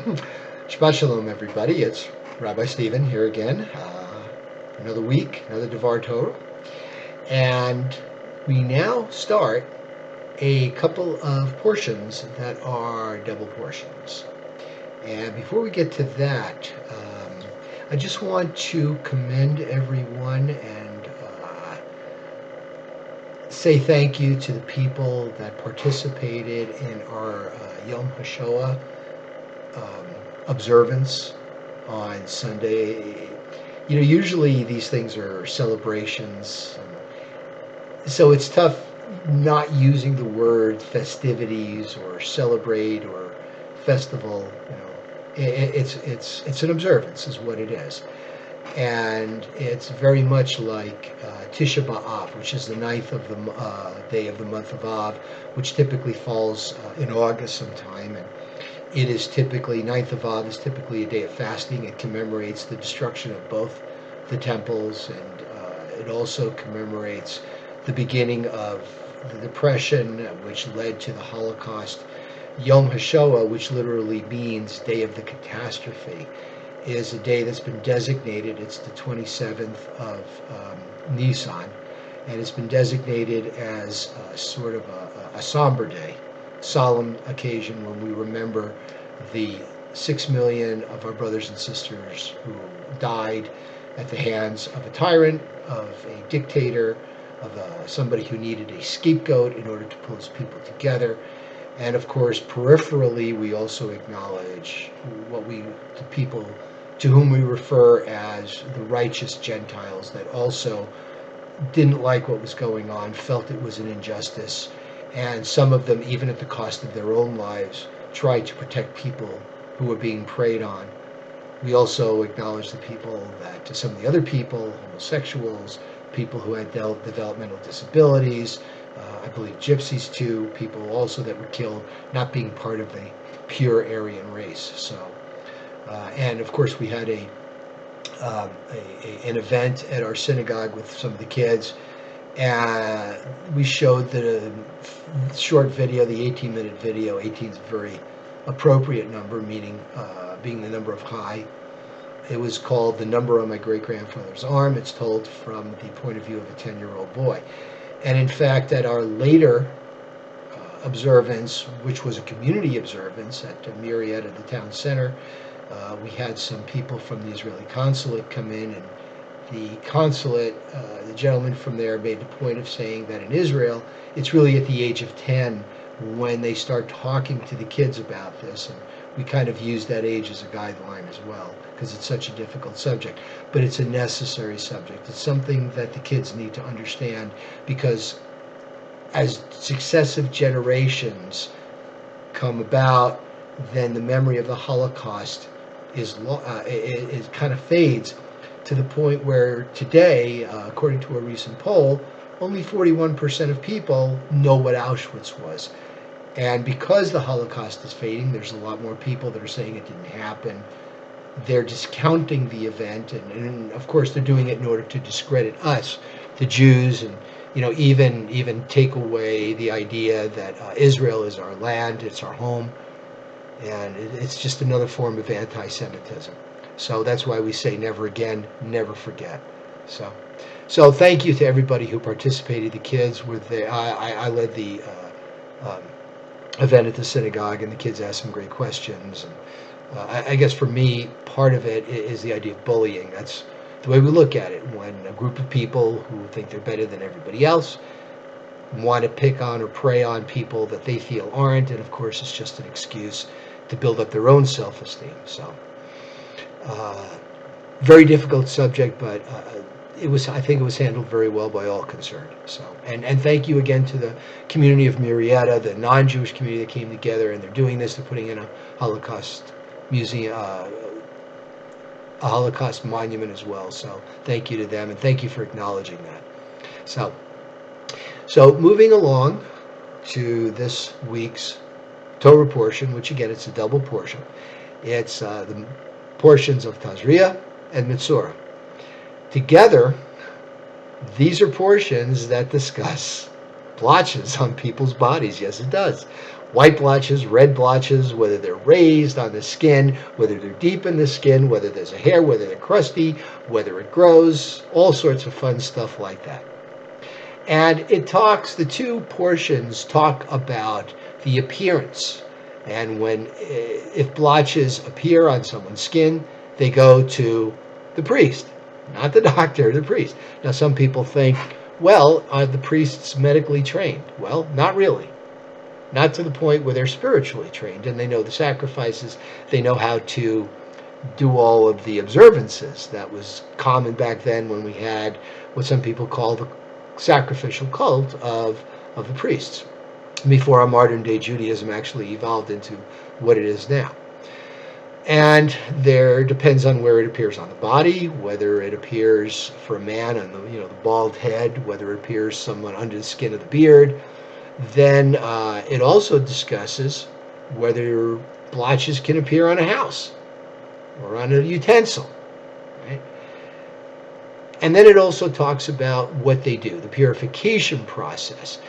Shabbat Shalom, everybody. It's Rabbi Stephen here again. Another week, another Devar Torah. And we now start a couple of portions that are double portions. And before we get to that, I just want to commend everyone and say thank you to the people that participated in our Yom HaShoah observance on Sunday. Usually these things are celebrations, so it's tough not using the word festivities or celebrate or festival. It's an observance, is what it is, and it's very much like Tisha B'Av, which is the ninth of the day of the month of Av, which typically falls in August sometime, and it is typically, ninth of Av is typically a day of fasting. It commemorates the destruction of both the temples, and it also commemorates the beginning of the Depression, which led to the Holocaust. Yom HaShoah, which literally means Day of the Catastrophe, is a day that's been designated. It's the 27th of Nisan, and it's been designated as sort of a somber day, solemn occasion when we remember the 6 million of our brothers and sisters who died at the hands of a tyrant, of a dictator, of somebody who needed a scapegoat in order to pull his people together. And of course, peripherally, we also acknowledge the people to whom we refer as the righteous Gentiles, that also didn't like what was going on, felt it was an injustice, and some of them, even at the cost of their own lives, tried to protect people who were being preyed on. We also acknowledge the people that, some of the other people, homosexuals, people who had developmental disabilities, I believe gypsies too, people also that were killed, not being part of the pure Aryan race. So, and of course we had an event at our synagogue with some of the kids, and we showed the short video, the 18-minute video. 18 is a very appropriate number, meaning being the number of high. It was called The Number on My Great-Grandfather's Arm. It's told from the point of view of a 10-year-old boy. And in fact, at our later observance, which was a community observance at Murietta, the town center, we had some people from the Israeli consulate come in, and the consulate, the gentleman from there, made the point of saying that in Israel, it's really at the age of 10 when they start talking to the kids about this. And we kind of use that age as a guideline as well, because it's such a difficult subject. But it's a necessary subject. It's something that the kids need to understand, because as successive generations come about, then the memory of the Holocaust is kind of fades, to the point where today, according to a recent poll, only 41% of people know what Auschwitz was. And because the Holocaust is fading, there's a lot more people that are saying it didn't happen. They're discounting the event, and of course they're doing it in order to discredit us, the Jews, and even take away the idea that Israel is our land, it's our home, and it's just another form of anti-Semitism. So that's why we say never again, never forget. So thank you to everybody who participated. The kids were there. I led the event at the synagogue, and the kids asked some great questions. And I guess for me, part of it is the idea of bullying. That's the way we look at it. When a group of people who think they're better than everybody else want to pick on or prey on people that they feel aren't, and of course it's just an excuse to build up their own self-esteem. So very difficult subject, but I think it was handled very well by all concerned. So, and thank you again to the community of Murietta, the non-Jewish community that came together, and they're doing this. They're putting in a Holocaust museum, a Holocaust monument as well. So thank you to them, and thank you for acknowledging that. So moving along to this week's Torah portion, which again, it's a double portion. It's the portions of Tazria and Metzora. Together, these are portions that discuss blotches on people's bodies. Yes, it does. white blotches, red blotches, whether they're raised on the skin, whether they're deep in the skin, whether there's a hair, whether they're crusty, whether it grows, all sorts of fun stuff like that. And the two portions talk about the appearance. And if blotches appear on someone's skin, they go to the priest, not the doctor, the priest. Now, some people think, well, are the priests medically trained? Well, not really. Not to the point where they're spiritually trained and they know the sacrifices, they know how to do all of the observances. That was common back then when we had what some people call the sacrificial cult of the priests, before our modern day Judaism actually evolved into what it is now. And there depends on where it appears on the body, whether it appears for a man on the bald head, whether it appears somewhat under the skin of the beard. Then it also discusses whether blotches can appear on a house or on a utensil, right? And then it also talks about what they do, the purification process,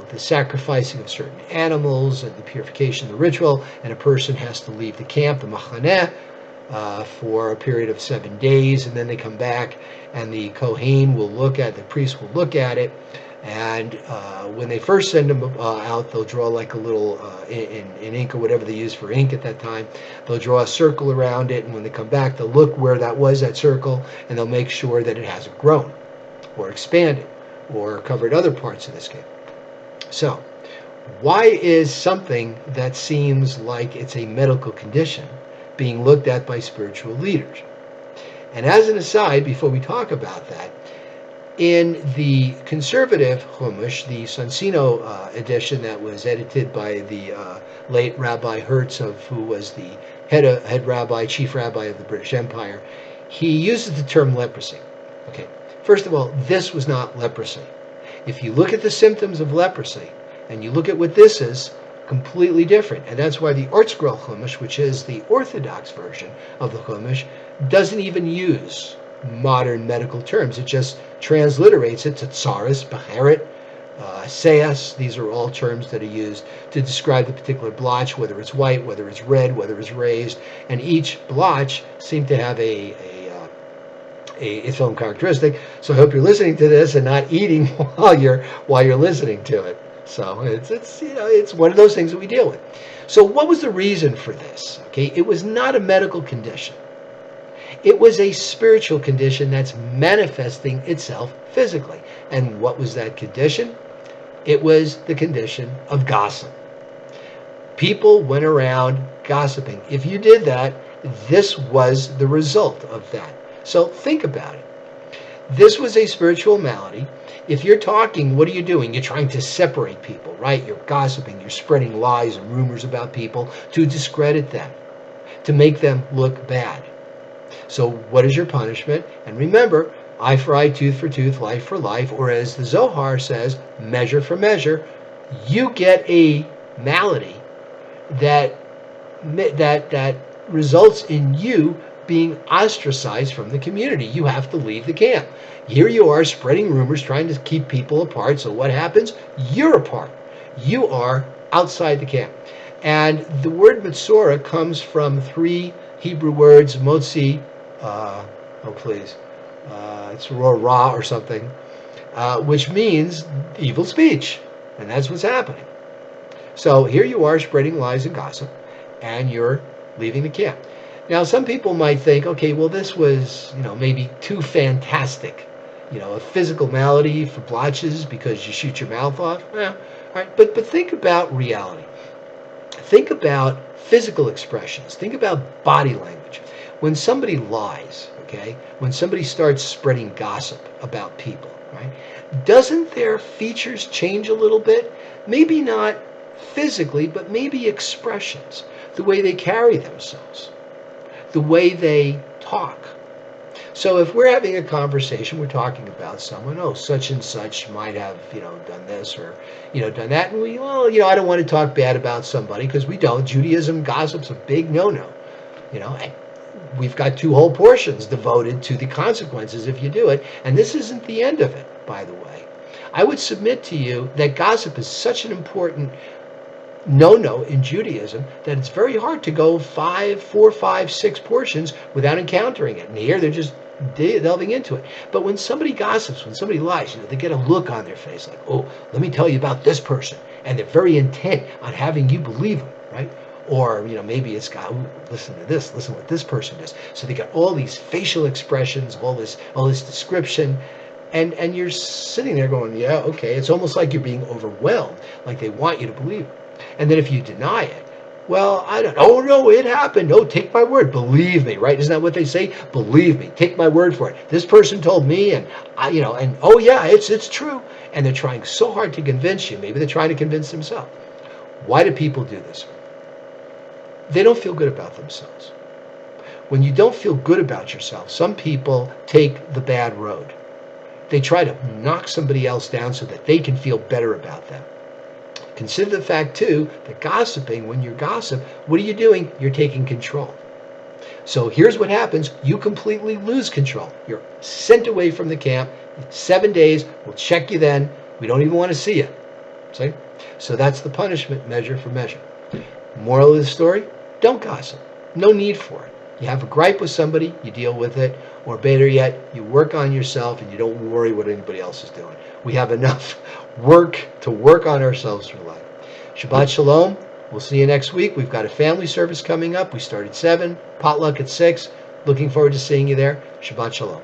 the sacrificing of certain animals and the purification, the ritual, and a person has to leave the camp, the machaneh, for a period of 7 days, and then they come back, and the Kohen the priest will look at it, and when they first send them out, they'll draw like a little, in ink or whatever they use for ink at that time, they'll draw a circle around it, and when they come back, they'll look where that circle, and they'll make sure that it hasn't grown, or expanded, or covered other parts of the skin. So, why is something that seems like it's a medical condition being looked at by spiritual leaders? And as an aside, before we talk about that, in the conservative Chumash, the Sonsino edition that was edited by the late Rabbi Herzog, who was the head rabbi, chief rabbi of the British Empire, he uses the term leprosy. Okay, first of all, this was not leprosy. If you look at the symptoms of leprosy and you look at what this is, completely different. And that's why the ArtScroll Chumash, which is the Orthodox version of the Chumash, doesn't even use modern medical terms. It just transliterates it to tsaris, beheret, seas. These are all terms that are used to describe the particular blotch, whether it's white, whether it's red, whether it's raised. And each blotch seemed to have its own characteristic. So I hope you're listening to this and not eating while you're listening to it. So it's one of those things that we deal with. So what was the reason for this? Okay, it was not a medical condition. It was a spiritual condition that's manifesting itself physically. And what was that condition? It was the condition of gossip. People went around gossiping. If you did that, this was the result of that. So think about it. This was a spiritual malady. If you're talking, what are you doing? You're trying to separate people, right? You're gossiping. You're spreading lies and rumors about people to discredit them, to make them look bad. So what is your punishment? And remember, eye for eye, tooth for tooth, life for life, or as the Zohar says, measure for measure. You get a malady that results in you being ostracized from the community. You have to leave the camp. Here you are spreading rumors, trying to keep people apart. So what happens? You're apart. You are outside the camp. And the word Metzora comes from 3 Hebrew words, motzi, it's ra or something, which means evil speech. And that's what's happening. So here you are spreading lies and gossip, and you're leaving the camp. Now, some people might think, okay, well, this was, maybe too fantastic. A physical malady for blotches because you shoot your mouth off. All right, but think about reality. Think about physical expressions. Think about body language. When somebody lies, okay, when somebody starts spreading gossip about people, right, doesn't their features change a little bit? Maybe not physically, but maybe expressions, the way they carry themselves, the way they talk. So if we're having a conversation, we're talking about someone, such and such might have, done this or, done that. And I don't want to talk bad about somebody because we don't. Judaism, gossip's a big no-no. And we've got 2 whole portions devoted to the consequences if you do it. And this isn't the end of it, by the way. I would submit to you that gossip is such an important no in Judaism that it's very hard to go 4, 5, 6 portions without encountering it. And here they're just delving into it. But when somebody gossips, when somebody lies, they get a look on their face like, oh, let me tell you about this person. And they're very intent on having you believe them, right? Or, maybe it's got, listen to this, listen what this person does. So they got all these facial expressions, all this description. And you're sitting there going, yeah, okay. It's almost like you're being overwhelmed, like they want you to believe it. And then if you deny it, well, I don't, oh no, it happened. No, take my word. Believe me, right? Isn't that what they say? Believe me. Take my word for it. This person told me, and and oh yeah, it's true. And they're trying so hard to convince you. Maybe they're trying to convince themselves. Why do people do this? They don't feel good about themselves. When you don't feel good about yourself, some people take the bad road. They try to knock somebody else down so that they can feel better about them. Consider the fact, too, that gossiping, when you gossip, what are you doing? You're taking control. So here's what happens. You completely lose control. You're sent away from the camp. 7 days. We'll check you then. We don't even want to see you. See? So that's the punishment, measure for measure. Moral of the story, don't gossip. No need for it. You have a gripe with somebody, you deal with it. Or better yet, you work on yourself and you don't worry what anybody else is doing. We have enough work to work on ourselves for life. Shabbat Shalom. We'll see you next week. We've got a family service coming up. We start at 7, potluck at 6. Looking forward to seeing you there. Shabbat Shalom.